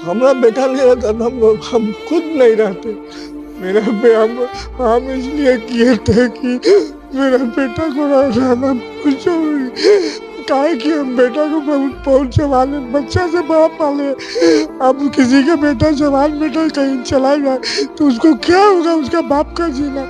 हमारा बेटा नहीं रहता तो हम खुद नहीं रहते। मेरा हम इसलिए किए थे कि मेरा बेटा को रहना काहे कि हम बेटा को बहुत संभाले, बच्चा से बड़ा पाले। अब किसी का बेटा जवान बेटा कहीं चला जाए तो उसको क्या होगा, उसका बाप का जीना।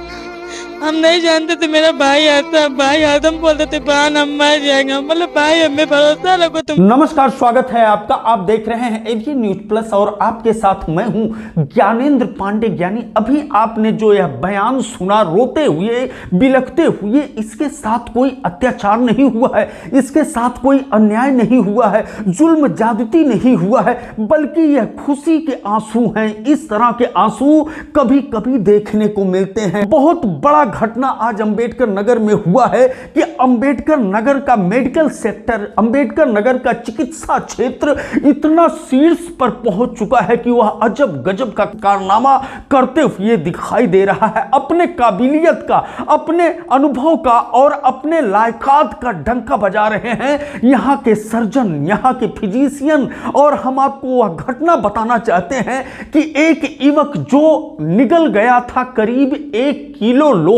हम नहीं जानते थे मेरा भाई आता हम बोलते थे बहन हम मर जाएंगे, मतलब भाई हमें भरोसा रखो तुम। नमस्कार, स्वागत है आपका। आप देख रहे हैं एवीएन न्यूज प्लस और आपके साथ मैं हूं ज्ञानेंद्र पांडे ज्ञानी। अभी आपने जो यह बयान सुना, रोते हुए बिलखते हुए, इसके साथ कोई अत्याचार नहीं हुआ है, इसके साथ कोई अन्याय नहीं हुआ है, जुल्म ज्यादती नहीं हुआ है, बल्कि यह खुशी के आंसू हैं। इस तरह के आंसू कभी कभी देखने को मिलते हैं। बहुत बड़ा घटना आज अंबेडकर नगर में हुआ है कि अंबेडकर नगर का मेडिकल सेक्टर, अंबेडकर नगर का चिकित्सा क्षेत्र इतना शीर्ष पर पहुंच चुका है कि वह अजब गजब का कारनामा करते हुए दिखाई दे रहा है। अपने काबिलियत का, अपने अनुभव का और अपने लायकात का डंका बजा रहे हैं यहां के सर्जन, यहां के फिजिशियन। और हम आपको वह घटना बताना चाहते हैं कि एक युवक जो निगल गया था करीब 1 किलो लोहा,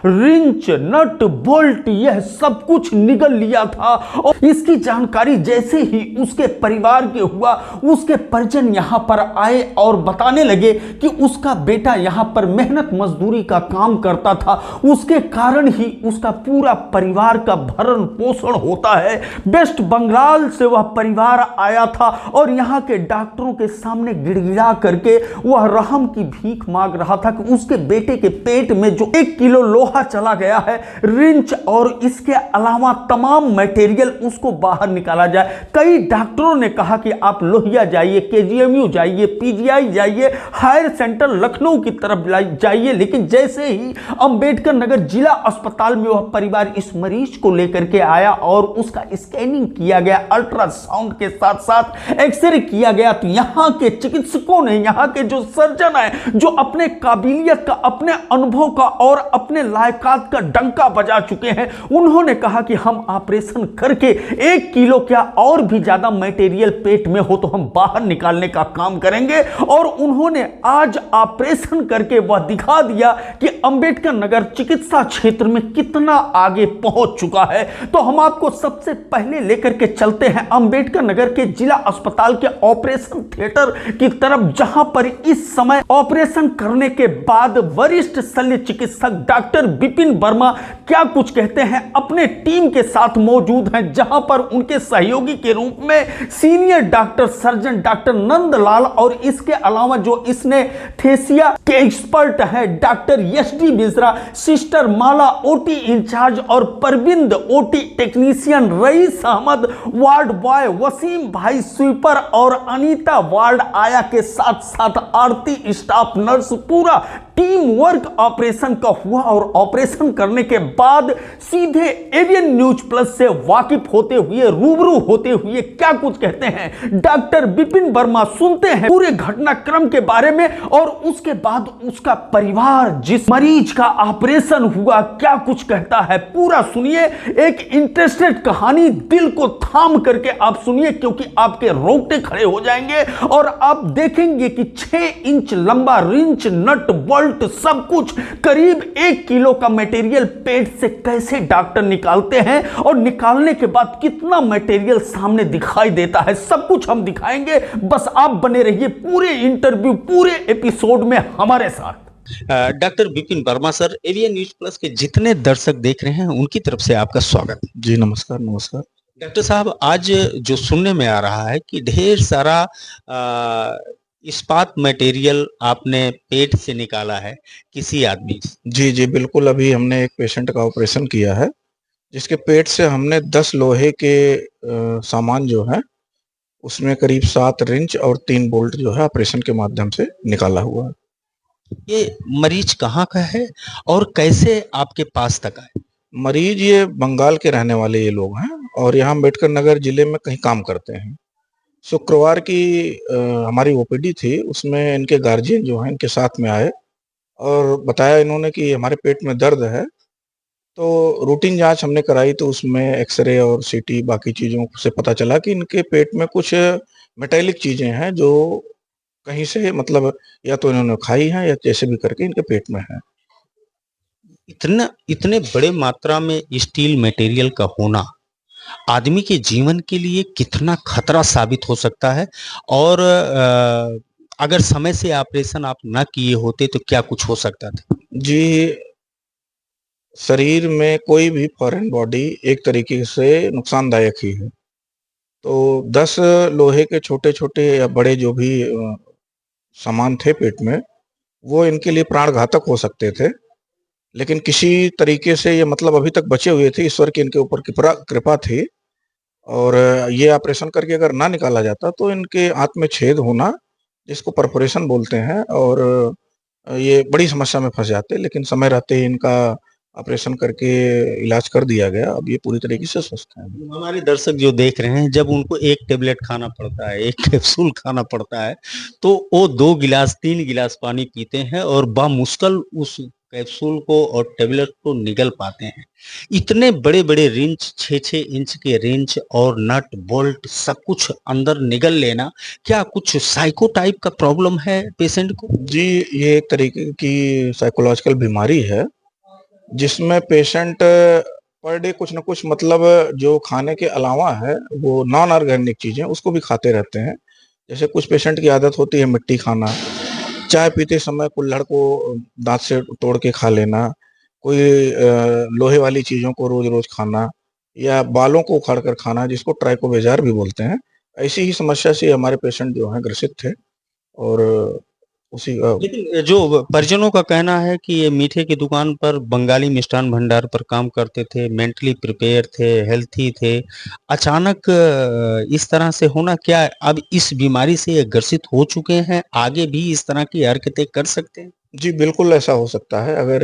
रिंच, नट, बोल्ट, यह सब कुछ निगल लिया था। और इसकी जानकारी जैसे ही उसके परिवार के हुआ, उसके परिजन यहां पर आए और बताने लगे कि उसका बेटा यहां पर मेहनत मजदूरी का काम करता था, उसके कारण ही उसका पूरा परिवार का भरण पोषण होता है। वेस्ट बंगाल से वह परिवार आया था और यहां के डॉक्टरों के सामने गिड़गिड़ा करके वह रहम की भीख मांग रहा था कि उसके बेटे के पेट में जो 1 किलो लोहा चला गया है, रिंच और इसके अलावा तमाम मटेरियल, उसको बाहर निकाला जाए। कई डॉक्टरों ने कहा कि आप लोहिया जाइए, केजीएमयू जाइए, पीजीआई जाइए, हायर सेंटर लखनऊ की तरफ जाइए, लेकिन जैसे ही अंबेडकर नगर जिला अस्पताल में वह परिवार इस मरीज को लेकर के आया और उसका स्कैनिंग किया गया, अल्ट्रासाउंड के साथ साथ एक्सरे किया गया, तो यहां के चिकित्सकों ने, यहां के जो सर्जन है, जो अपने काबिलियत का, अपने अनुभव का और अपने लायकात का डंका बजा चुके हैं, उन्होंने कहा कि हम ऑपरेशन करके 1 किलो क्या और भी ज्यादा मटेरियल पेट में हो तो हम बाहर निकालने का काम करेंगे। और उन्होंने आज ऑपरेशन करके वह दिखा दिया कि अंबेडकर नगर चिकित्सा क्षेत्र में कितना आगे पहुंच चुका है। तो हम आपको सबसे पहले लेकर के चलते हैं अंबेडकर नगर के जिला अस्पताल के ऑपरेशन थिएटर की तरफ, जहां पर इस समय ऑपरेशन करने के बाद वरिष्ठ शल्य चिकित्सक डॉक्टर विपिन वर्मा क्या कुछ कहते हैं, अपने टीम के साथ मौजूद हैं, जहां पर उनके सहयोगी के रूप में senior doctor surgeon doctor Nandlal और इसके अलावा जो इसने थेसिया के एक्सपर्ट है डॉक्टर एसडी मिश्रा, सिस्टर माला ओटी इंचार्ज और Parvind OT technician, rice Ahmad ward boy, Wasim भाई स्वीपर और अनीता वार्ड आया के साथ साथ आरती स्टाफ नर्स, पूरा टीम वर्क ऑपरेशन का हुआ। और ऑपरेशन करने के बाद सीधे एवीएन न्यूज प्लस से वाकिफ होते हुए, रूबरू होते हुए क्या कुछ कहते हैं डॉक्टर विपिन वर्मा, सुनते हैं पूरे घटनाक्रम के बारे में। और उसके बाद उसका परिवार, जिस मरीज का ऑपरेशन हुआ, क्या कुछ कहता है, पूरा सुनिए। एक इंटरेस्टेड कहानी, दिल को थाम करके आप सुनिए, क्योंकि आपके रोंगटे खड़े हो जाएंगे और आप देखेंगे कि 6 इंच लंबा रिंच, नट, बोल्ट, सब कुछ, करीब 1 किलो का मटेरियल पेट से कैसे डॉक्टर निकालते हैं और निकालने के बाद कितना मटेरियल सामने दिखाई देता है, सब कुछ हम दिखाएंगे। बस आप बने रहिए पूरे इंटरव्यू, पूरे एपिसोड में हमारे साथ। Doctor Vipin Verma sir, AVN news plus के जितने दर्शक देख रहे हैं उनकी तरफ से आपका स्वागत। जी नमस्कार। नमस्कार डॉक्टर साहब, आज जो सुनने में आ रहा है कि ढेर सारा इस्पात मटेरियल आपने पेट से निकाला है किसी आदमी से। जी जी बिल्कुल। अभी हमने एक पेशेंट का ऑपरेशन किया है जिसके पेट से हमने 10 लोहे के सामान जो है उसमें करीब 7 रिंच और 3 बोल्ट जो है ऑपरेशन के माध्यम से निकाला हुआ है। ये मरीज कहाँ का है और कैसे आपके पास तक आए? मरीज ये बंगाल के रहने वाले ये लोग हैं और यहाँ अम्बेडकर नगर जिले में कहीं काम करते हैं। शुक्रवार की हमारी ओपीडी थी, उसमें इनके गार्जियन जो हैं इनके साथ में आए और बताया इन्होंने कि हमारे पेट में दर्द है। तो रूटीन जांच हमने कराई तो उसमें एक्सरे और सीटी बाकी चीज़ों से पता चला कि इनके पेट में कुछ मेटेलिक चीज़ें हैं जो कहीं से मतलब या तो इन्होंने खाई है या जैसे भी करके इनके पेट में है। इतना इतने बड़े मात्रा में स्टील मटेरियल का होना आदमी के जीवन के लिए कितना खतरा साबित हो सकता है, और अगर समय से ऑपरेशन आप ना किए होते तो क्या कुछ हो सकता था? जी, शरीर में कोई भी फॉरेन बॉडी एक तरीके से नुकसानदायक ही है। तो 10 लोहे के छोटे-छोटे या बड़े जो भी सामान थे पेट में, वो इनके लिए प्राण घातक हो सकते थे। लेकिन किसी तरीके से ये मतलब अभी तक बचे हुए थे, ईश्वर की इनके ऊपर कृपा कृपा थी। और ये ऑपरेशन करके अगर ना निकाला जाता तो इनके आंत में छेद होना, जिसको परफोरेशन बोलते हैं, और ये बड़ी समस्या में फँस जाते। लेकिन समय रहते ही इनका ऑपरेशन करके इलाज कर दिया गया। अब ये पूरी तरीके से स्वस्थ हैं। हमारे दर्शक जो देख रहे हैं, जब उनको एक टेबलेट खाना पड़ता है, एक कैप्सूल खाना पड़ता है, तो वो 2 गिलास 3 गिलास पानी पीते हैं और बामुश्किल उस कैप्सूल को और टेबलेट को निगल पाते हैं। इतने बड़े-बड़े रिंच 6-6 इंच के रिंच और नट बोल्ट सब कुछ अंदर निगल लेना, क्या कुछ साइको टाइप का प्रॉब्लम है पेशेंट को? जी, ये एक तरीके की साइकोलॉजिकल बीमारी है, जिसमें पेशेंट पर डे कुछ न कुछ मतलब जो खाने के अलावा है, वो नॉन ऑर्गेनिक चीज़ें उसको भी खाते रहते हैं। जैसे कुछ पेशेंट की आदत होती है मिट्टी खाना, चाय पीते समय कुल्हड़ को दाँत से तोड़ के खा लेना, कोई लोहे वाली चीज़ों को रोज़-रोज़ खाना, या बालों को उखाड़ कर खाना, जिसको ट्राइकोबेजार भी बोलते हैं। ऐसी ही समस्या से हमारे पेशेंट जो हैं ग्रसित थे। और उसी लेकिन जो परिजनों का कहना है कि ये मीठे की दुकान पर बंगाली मिष्ठान भंडार पर काम करते थे, मेंटली प्रिपेयर थे, हेल्थी थे। अचानक इस तरह से होना, क्या अब इस बीमारी से ये ग्रसित हो चुके हैं, आगे भी इस तरह की हरकतें कर सकते हैं? जी, बिल्कुल ऐसा हो सकता है। अगर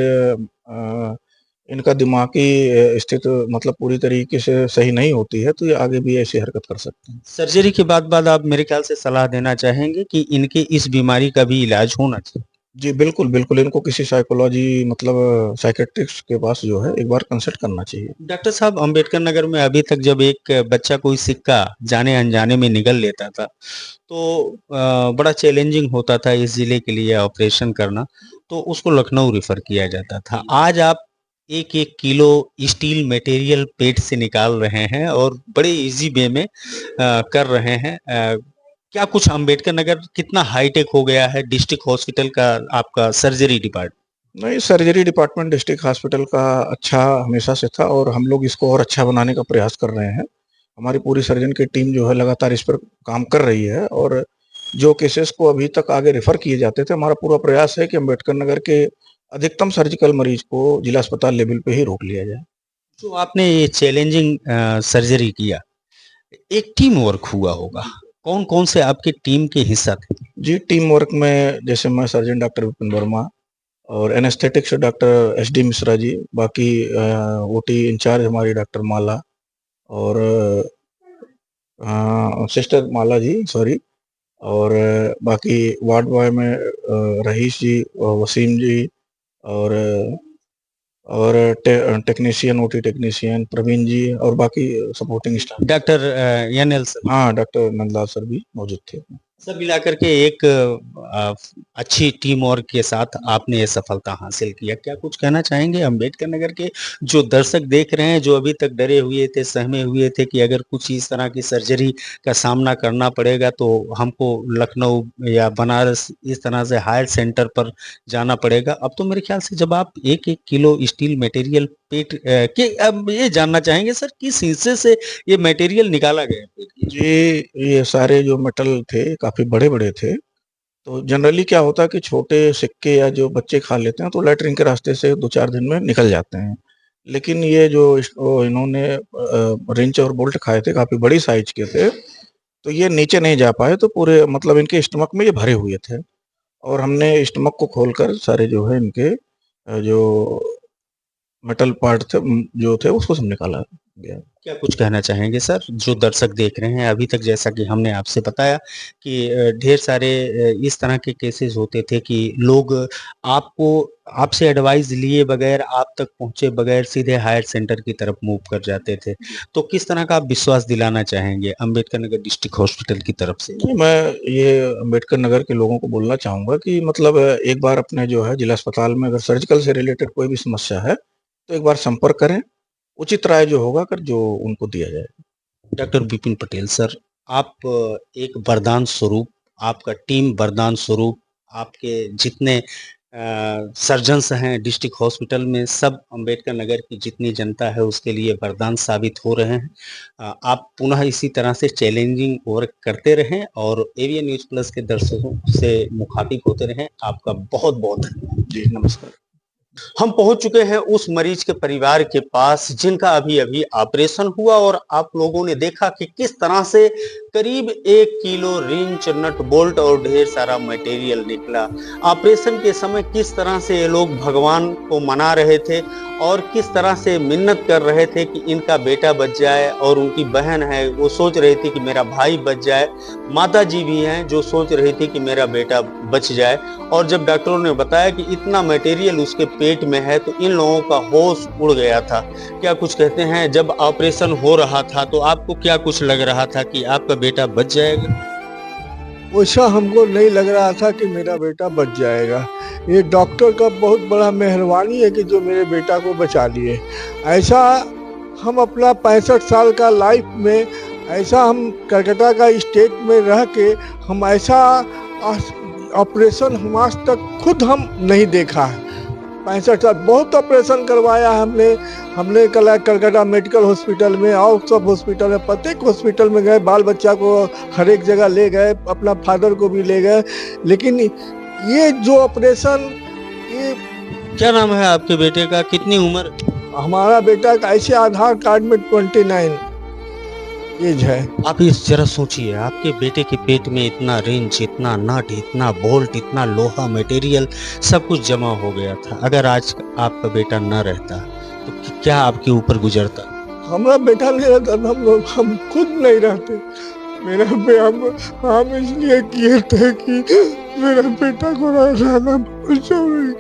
इनका दिमागी स्थिति मतलब पूरी तरीके से सही नहीं होती है, तो ये आगे भी ऐसी हरकत कर सकते हैं। सर्जरी के बाद आप मेरे ख्याल से सलाह देना चाहेंगे कि इनके इस बीमारी का भी इलाज होना चाहिए। जी, बिल्कुल, बिल्कुल इनको किसी साइकोलॉजी मतलब साइकियाट्रिस्ट के पास जो है एक बार कंसल्ट करना चाहिए। डॉक्टर साहब, अंबेडकर नगर में अभी तक जब एक बच्चा कोई सिक्का जाने-अनजाने में निगल लेता था, तो बड़ा चैलेंजिंग होता था इस ज़िले के लिए ऑपरेशन करना, तो उसको लखनऊ रेफ़र किया जाता था। आज आप 1-1 किलो स्टील मटेरियल पेट से निकाल रहे हैं और बड़े ईज़ी वे में कर रहे हैं। क्या कुछ अंबेडकर नगर कितना हाईटेक हो गया है डिस्ट्रिक्ट हॉस्पिटल का आपका सर्जरी डिपार्ट? नहीं, सर्जरी डिपार्टमेंट डिस्ट्रिक्ट हॉस्पिटल का अच्छा हमेशा से था, और हम लोग इसको और अच्छा बनाने का प्रयास कर रहे हैं। हमारी पूरी सर्जन की टीम जो है लगातार इस पर काम कर रही है, और जो केसेस को अभी तक आगे रेफर किए जाते थे, हमारा पूरा प्रयास है कि अंबेडकर नगर के अधिकतम सर्जिकल मरीज को जिला अस्पताल लेवल पे ही रोक लिया जाए। जो आपने ये चैलेंजिंग सर्जरी किया, एक टीम वर्क हुआ होगा। कौन-कौन से आपके टीम के हिस्सा थे? जी, टीम वर्क में जैसे मैं सर्जन डॉक्टर विपिन वर्मा, और anaesthetics doctor SD Mishra ji, बाकी ओटी इंचार्ज हमारी डॉक्टर माला, और सिस्टर माला जी, सॉरी, और बाकी वार्ड बॉय में रईस जी, वसीम जी, और टेक्नीशियन, ओटी टेक्नीशियन प्रवीण जी, और बाकी supporting staff. Doctor NL sir. हाँ, डॉक्टर नंदलाल सर भी मौजूद थे। सब मिलाकर के एक अच्छी टीम वर्क के साथ आपने ये सफलता हासिल किया। क्या कुछ कहना चाहेंगे अंबेडकर नगर के जो दर्शक देख रहे हैं, जो अभी तक डरे हुए थे, सहमे हुए थे कि अगर कुछ इस तरह की सर्जरी का सामना करना पड़ेगा तो हमको लखनऊ या बनारस इस तरह से हायर सेंटर पर जाना पड़ेगा। अब तो मेरे ख्याल से जब आप 1-1 किलो स्टील मटेरियल पेट के, अब ये जानना चाहेंगे सर किस हिस्से से ये मटेरियल निकाला गया पेट के? जी, ये सारे जो मेटल थे काफ़ी बड़े-बड़े थे। तो जनरली क्या होता है कि छोटे सिक्के या जो बच्चे खा लेते हैं तो लैट्रिन के रास्ते से 2-4 दिन में निकल जाते हैं। लेकिन ये जो इन्होंने रिंच और बोल्ट खाए थे, काफ़ी बड़ी साइज़ के थे, तो ये नीचे नहीं जा पाए, तो पूरे मतलब इनके स्टमक में ये भरे हुए थे, और हमने स्टमक को खोलकर सारे जो है इनके जो मेटल पार्ट थे जो थे उसको सब निकाला। गया। क्या कुछ कहना चाहेंगे सर, जो दर्शक देख रहे हैं? अभी तक जैसा कि हमने आपसे बताया कि ढेर सारे इस तरह के केसेस होते थे कि लोग आपको आपसे एडवाइस लिए बगैर, आप तक पहुंचे बगैर सीधे हायर सेंटर की तरफ मूव कर जाते थे। तो किस तरह का आप विश्वास दिलाना चाहेंगे अंबेडकर नगर डिस्ट्रिक्ट हॉस्पिटल की तरफ से? नहीं, मैं ये अम्बेडकर नगर के लोगों को बोलना चाहूँगा कि मतलब एक बार अपने जो है जिला अस्पताल में अगर सर्जिकल से रिलेटेड कोई भी समस्या है, तो एक बार संपर्क करें, उचित राय जो होगा कर जो उनको दिया जाए। डॉक्टर विपिन पटेल सर, आप एक वरदान स्वरूप, आपका टीम वरदान स्वरूप, आपके जितने सर्जन्स हैं डिस्ट्रिक्ट हॉस्पिटल में, सब अंबेडकर नगर की जितनी जनता है उसके लिए वरदान साबित हो रहे हैं। आप पुनः इसी तरह से चैलेंजिंग वर्क करते रहें और एवीएन न्यूज़ प्लस के दर्शकों से मुखातिब होते रहें। आपका बहुत बहुत धन्यवाद। जी, नमस्कार। हम पहुंच चुके हैं उस मरीज के परिवार के पास जिनका अभी अभी ऑपरेशन हुआ और आप लोगों ने देखा कि किस तरह से करीब 1 किलो रिंच, नट बोल्ट और ढेर सारा मटेरियल निकला। ऑपरेशन के समय किस तरह से ये लोग भगवान को मना रहे थे और किस तरह से मिन्नत कर रहे थे कि इनका बेटा बच जाए, और उनकी बहन है वो सोच रही थी कि मेरा भाई बच जाए, माता जी भी हैं जो सोच रही थी कि मेरा बेटा बच जाए। और जब डॉक्टरों ने बताया कि इतना मटेरियल उसके पेट में है तो इन लोगों का होश उड़ गया था। क्या कुछ कहते हैं, जब ऑपरेशन हो रहा था तो आपको क्या कुछ लग रहा था कि आपका बेटा बच जाएगा? वैसा हमको नहीं लग रहा था कि मेरा बेटा बच जाएगा। ये डॉक्टर का बहुत बड़ा मेहरबानी है कि जो मेरे बेटा को बचा लिए। ऐसा हम अपना 65 साल का लाइफ में, ऐसा हम कलकत्ता का स्टेट में रह के हम ऐसा ऑपरेशन हम आज तक खुद हम नहीं देखा है। 65 साल बहुत ऑपरेशन करवाया हमने कलकत्ता मेडिकल हॉस्पिटल में और सब हॉस्पिटल में, प्रत्येक हॉस्पिटल में गए, बाल बच्चा को हर एक जगह ले गए, अपना फादर को भी ले गए, लेकिन ये जो ऑपरेशन, ये क्या नाम है आपके बेटे का? कितनी उम्र? हमारा बेटा का ऐसे आधार कार्ड में 29 एज है। आप इस जरा सोचिए, आपके बेटे के पेट में इतना रेंज, इतना नट, इतना बोल्ट, इतना लोहा मटेरियल सब कुछ जमा हो गया था। अगर आज आपका बेटा न रहता तो क्या आपके ऊपर गुजरता? हमारा बेटा नहीं रहता, हम खुद नहीं रहते। मेरा हम इसलिए किए थे कि मेरा बेटा को रहना बहुत जरूरी,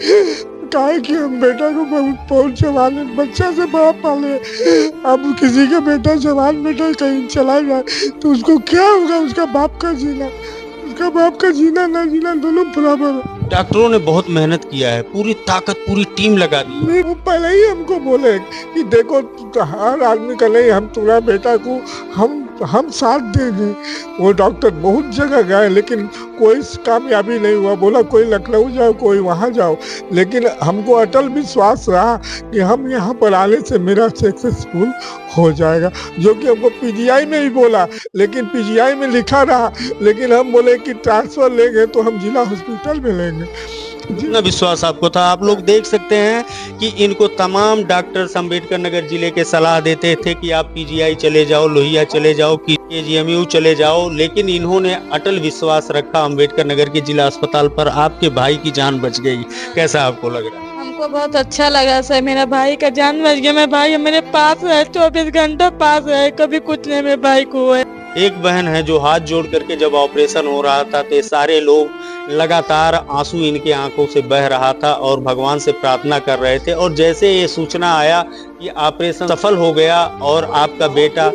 काहे कि हम बेटा को बहुत जवान बच्चा से बड़ा पाले। अब किसी का बेटा जवान बेटा कहीं चला जाए तो उसको क्या होगा? उसका बाप का जीना ना जीना दोनों बराबर है। डॉक्टरों ने बहुत मेहनत किया है, पूरी ताकत, पूरी टीम लगा दी। नहीं, वो पहले ही हमको बोले कि देखो हर आदमी का नहीं, हम तुम्हारा बेटा को हम साथ देंगे। वो डॉक्टर बहुत जगह गए लेकिन कोई कामयाबी नहीं हुआ। बोला कोई लखनऊ जाओ, कोई वहाँ जाओ, लेकिन हमको अटल विश्वास रहा कि हम यहाँ पर आने से मेरा सक्सेसफुल हो जाएगा, जो कि हमको पीजीआई में भी बोला, लेकिन पीजीआई में लिखा रहा, लेकिन हम बोले कि ट्रांसफर लेंगे तो हम जिला हॉस्पिटल में लेंगे। कितना विश्वास आपको था? आप लोग देख सकते हैं कि इनको तमाम डॉक्टर्स अंबेडकर नगर जिले के सलाह देते थे कि आप पीजीआई चले जाओ, लोहिया चले जाओ, केजीएमयू चले जाओ, लेकिन इन्होंने अटल विश्वास रखा अंबेडकर नगर के जिला अस्पताल पर। आपके भाई की जान बच गई, कैसा आपको लग रहा है? हमको बहुत अच्छा लगा सर, मेरा भाई का जान बच गया। मेरा भाई मेरे पास है, 24 घंटा पास है, कभी कुछ नहीं मेरे भाई को हुआ। एक बहन है जो हाथ जोड़ करके जब ऑपरेशन हो रहा था तो सारे लोग लगातार आंसू इनके आंखों से बह रहा था और भगवान से प्रार्थना कर रहे थे। और जैसे ये सूचना आया कि ऑपरेशन सफल हो गया और आपका बेटा,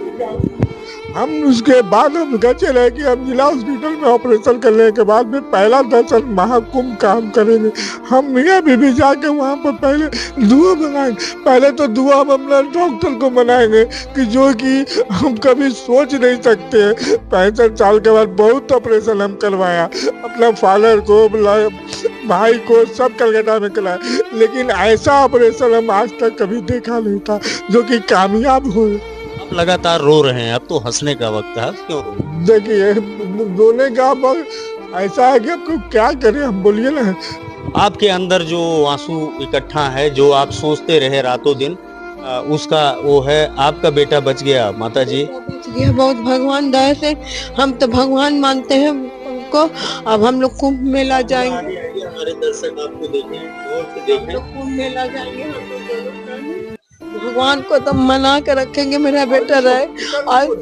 हम उसके बाद हम घर चले कि हम जिला हॉस्पिटल में ऑपरेशन करने के बाद में पहला दर्शन महाकुंभ का हम करेंगे। हम मियाँ बीबी जाके वहाँ पर पहले दुआ बनाएंगे। पहले तो दुआ हम अपना डॉक्टर को बनाएंगे कि जो कि हम कभी सोच नहीं सकते। 65 साल के बाद बहुत ऑपरेशन हम करवाया, अपना फादर को, भाई को, सब कलकत्ता में कराया, लेकिन ऐसा ऑपरेशन हम आज तक कभी देखा नहीं था जो कि कामयाब हो। लगातार रो रहे हैं, अब तो हंसने का वक्त है, क्यों रो? देखिए रोने का वक्त ऐसा है कि आपको क्या करें, हम बोलिए ना। आपके अंदर जो आंसू इकट्ठा है, जो आप सोचते रहे रातों दिन, उसका वो है आपका बेटा बच गया। माता जी बच गया, बहुत भगवान दया से, हम तो भगवान मानते हैं उनको। अब हम लोग कुंभ मेला जाएंगे, हमारे दर्शक आपको देखें, गौर से देखें। कुंभ मेला जाएंगे हम लोग। भगवान को तो मना कर रखेंगे मेरा बेटा रहे, और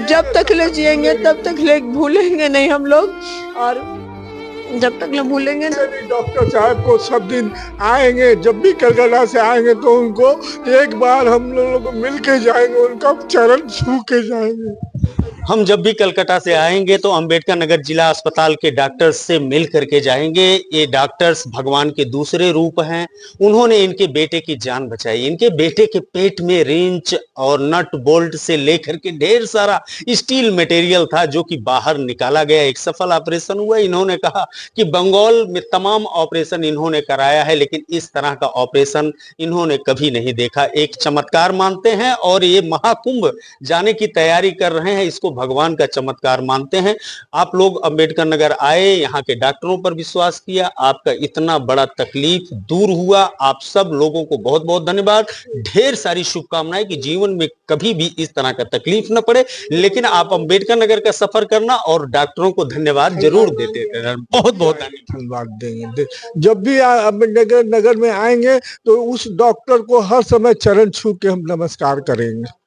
जब तक ले जिएंगे तब तक ले भूलेंगे नहीं हम लोग, और जब तक ले भूलेंगे नहीं। डॉक्टर साहब को सब दिन आएंगे, जब भी कलकत्ता से आएंगे तो उनको एक बार हम लोगों को मिल के जाएंगे, उनका चरण छू के जाएंगे। हम जब भी कलकत्ता से आएंगे तो अंबेडकर नगर जिला अस्पताल के डॉक्टर्स से मिल करके जाएंगे। ये डॉक्टर्स भगवान के दूसरे रूप हैं। उन्होंने इनके बेटे की जान बचाई। इनके बेटे के पेट में रेंच और नट बोल्ट से लेकर के ढेर सारा स्टील मटेरियल था जो कि बाहर निकाला गया। एक सफल ऑपरेशन हुआ। इन्होंने कहा कि बंगाल में तमाम ऑपरेशन इन्होंने कराया है, लेकिन इस तरह का ऑपरेशन इन्होंने कभी नहीं देखा। एक चमत्कार मानते हैं और ये महाकुंभ जाने की तैयारी कर रहे हैं, इसको भगवान का चमत्कार मानते हैं। आप लोग अंबेडकर नगर आए, यहाँ के डॉक्टरों पर विश्वास किया, आपका इतना बड़ा तकलीफ दूर हुआ। आप सब लोगों को बहुत बहुत धन्यवाद। ढेर सारी शुभकामनाएं कि जीवन में कभी भी इस तरह का तकलीफ न पड़े, लेकिन आप अंबेडकर नगर का सफर करना और डॉक्टरों को धन्यवाद जरूर देते रहना। बहुत बहुत धन्यवाद देंगे। जब भी अंबेडकर नगर में आएंगे तो उस डॉक्टर को हर समय चरण छू के हम नमस्कार करेंगे।